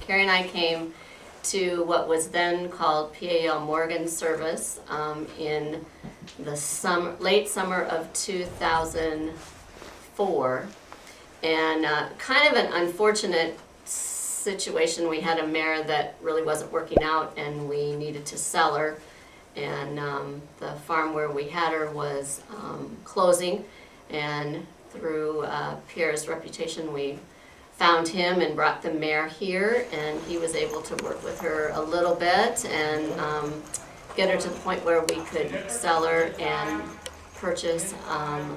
Kary and I came to what was then called PAL Morgan Service in the late summer of 2004. And kind of an unfortunate situation. We had a mare that really wasn't working out and we needed to sell her. And the farm where we had her was closing, and through Pierre's reputation we found him and brought the mare here, and he was able to work with her a little bit and get her to the point where we could sell her and purchase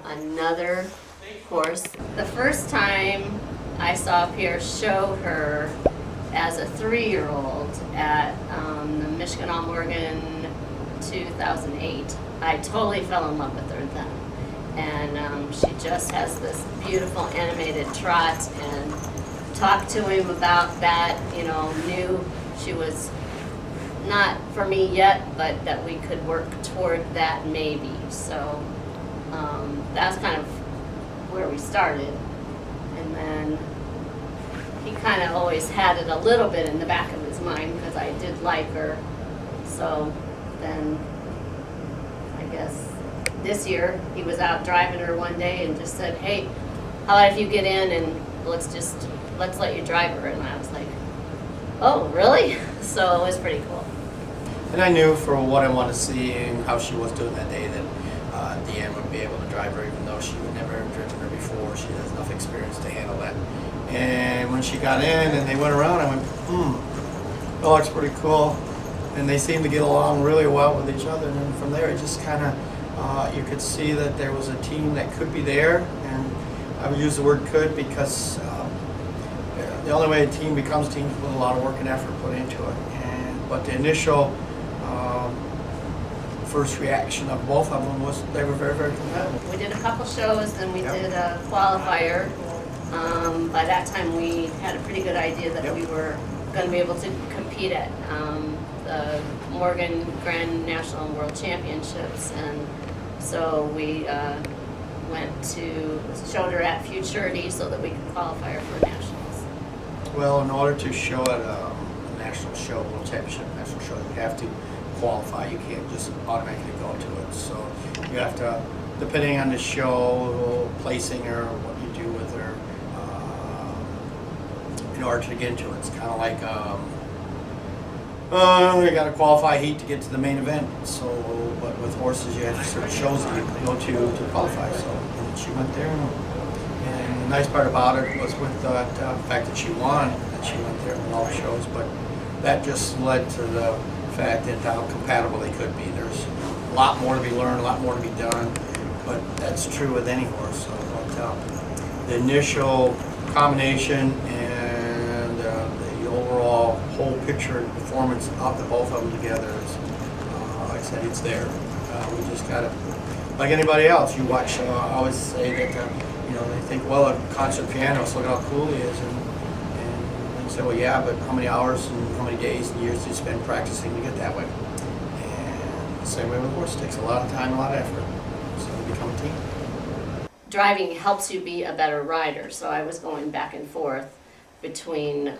another horse. The first time I saw Pierre show her as a 3-year-old at the Michigan All Morgan 2008, I totally fell in love with her then. And she just has this beautiful animated trot, and talked to him about that, you know, knew she was not for me yet, but that we could work toward that maybe. So that's kind of where we started. And then he kind of always had it a little bit in the back of his mind because I did like her. So then I guess this year he was out driving her one day and just said, "Hey, how about if you get in and let's let you drive her?" And I was like, "Oh, really?" So it was pretty cool. And I knew for what I wanted to see and how she was doing that day that Deanne would be able to drive her, even though she would never have driven her before. She has enough experience to handle that. And when she got in and they went around, I went, that looks pretty cool. And they seemed to get along really well with each other. And then from there, it just kind of, you could see that there was a team that could be there. And I would use the word could because the only way a team becomes a team is with a lot of work and effort put into it. But the initial first reaction of both of them was they were very, very competitive. We did a couple shows, then we did a qualifier. By that time, we had a pretty good idea that we were going to be able to compete at the Morgan Grand National and World Championships, and so we showed her at Futurity so that we could qualify her for nationals. Well, in order to show at a national show, World Championship national show, you have to qualify. You can't just automatically go to it. So you have to, depending on the show, placing her, what you do with her, in order to get into it. It's kind of like you got to qualify heat to get to the main event. So, but with horses, you have certain shows that you go to qualify. So and she went there, and the nice part about it was with the fact that she won, that she went there in all the shows. But that just led to the fact that how compatible they could be. There's a lot more to be learned, a lot more to be done, but that's true with any horse. So, but the initial combination and the overall whole picture and performance of the both of them together is, like I said, it's there. We just got to, like anybody else, you watch, I always say that, they think, well, a concert pianist, look at how cool he is. And you say, well, yeah, but how many hours and how many days and years do you spend practicing to get that way? And the same way with a horse, it takes a lot of time, a lot of effort. So you become a team. Driving helps you be a better rider, so I was going back and forth between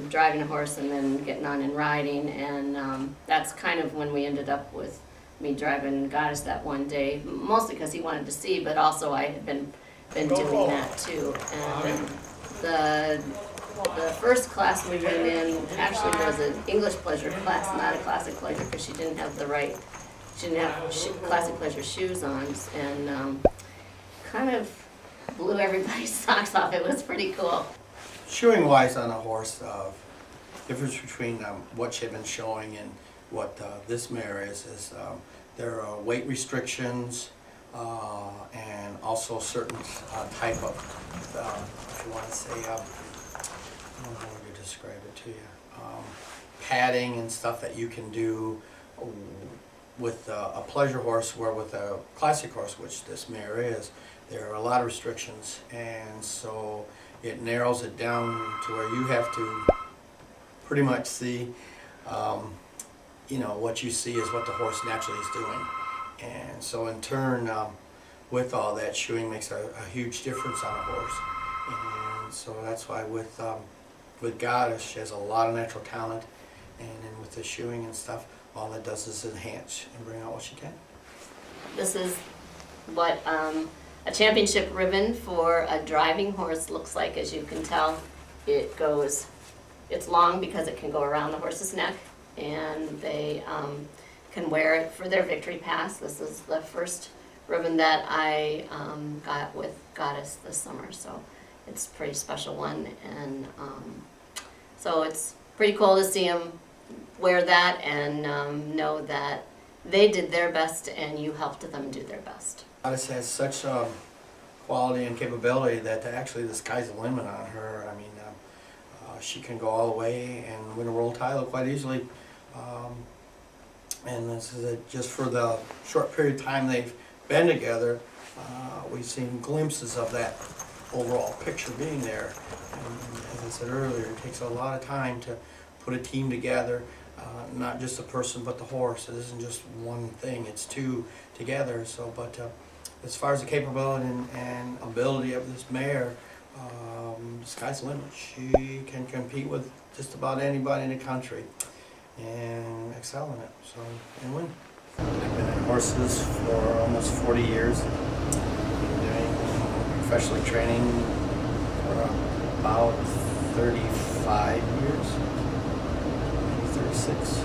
driving a horse and then getting on and riding, and that's kind of when we ended up with me driving Goddess that one day, mostly because he wanted to see, but also I had been doing that too. And the first class we went in actually was an English pleasure class, not a classic pleasure, because she didn't have classic pleasure shoes on, and kind of blew everybody's socks off. It was pretty cool. Shoeing wise on a horse, difference between what she'd been showing and what this mare is there are weight restrictions and also certain type of, if you want to say, I don't know how to describe it to you, padding and stuff that you can do with a pleasure horse, where with a classic horse, which this mare is, there are a lot of restrictions, and so it narrows it down to where you have to pretty much see, what you see is what the horse naturally is doing. And so in turn, with all that, shoeing makes a huge difference on a horse. And so that's why with with Goddess, she has a lot of natural talent, and then with the shoeing and stuff, all that does is enhance and bring out what she can. This is what a championship ribbon for a driving horse looks like. As you can tell, it's long because it can go around the horse's neck, and they can wear it for their victory pass. This is the first ribbon that I got with Goddess this summer, so it's a pretty special one, and so it's pretty cool to see them wear that and know that they did their best and you helped them do their best. Goddess has such quality and capability that actually the sky's the limit on her. I mean, she can go all the way and win a world title quite easily. And this is just for the short period of time they've been together, we've seen glimpses of that overall picture being there. And as I said earlier, it takes a lot of time to put a team together, not just the person but the horse. It isn't just one thing, it's two together. So, but as far as the capability and ability of this mare, the sky's the limit. She can compete with just about anybody in the country and excel in it, so, and win. I've been in horses for almost 40 years, doing professionally training for about 35 years, maybe 36.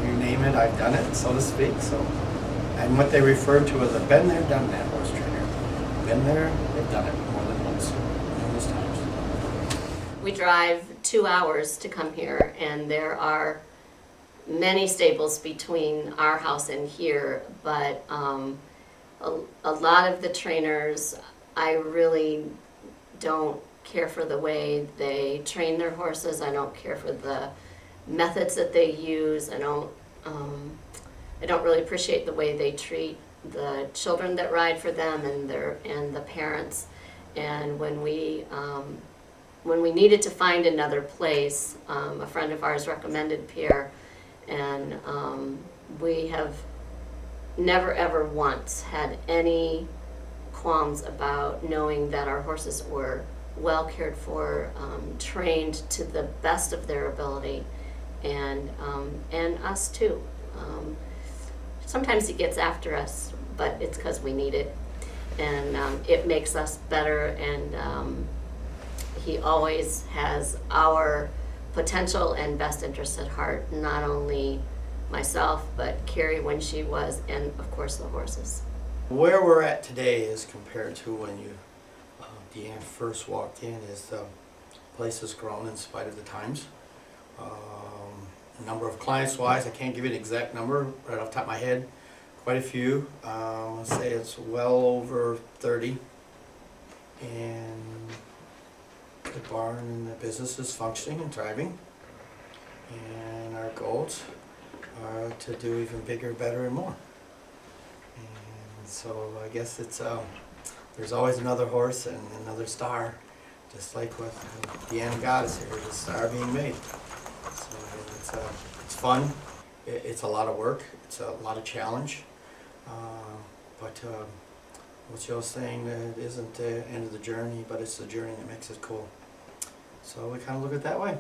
You name it, I've done it, so to speak. So, and what they refer to as a been there, done that horse trainer. Been there, they've done it more than once, numerous times. We drive 2 hours to come here, and there are many stables between our house and here, but a lot of the trainers, I really don't care for the way they train their horses. I don't care for the methods that they use. I don't really appreciate the way they treat the children that ride for them and the parents. And when we needed to find another place, a friend of ours recommended Pierre, and we have never ever once had any qualms about knowing that our horses were well cared for, trained to the best of their ability, and us too. Sometimes he gets after us, but it's because we need it, and it makes us better, and he always has our potential and best interests at heart, not only myself, but Kary when she was, and of course the horses. Where we're at today is compared to when Deanne first walked in, is the place has grown in spite of the times. Number of clients wise, I can't give you an exact number right off the top of my head, quite a few. I'll say it's well over 30, and the barn and the business is functioning and thriving, and our goals are to do even bigger, better, and more. And so I guess it's there's always another horse and another star, just like with Deanne Goddess here, the star being made. So it's fun. It's a lot of work. It's a lot of challenge. But what Joe's saying, it isn't the end of the journey, but it's the journey that makes it cool. So we kind of look at it that way.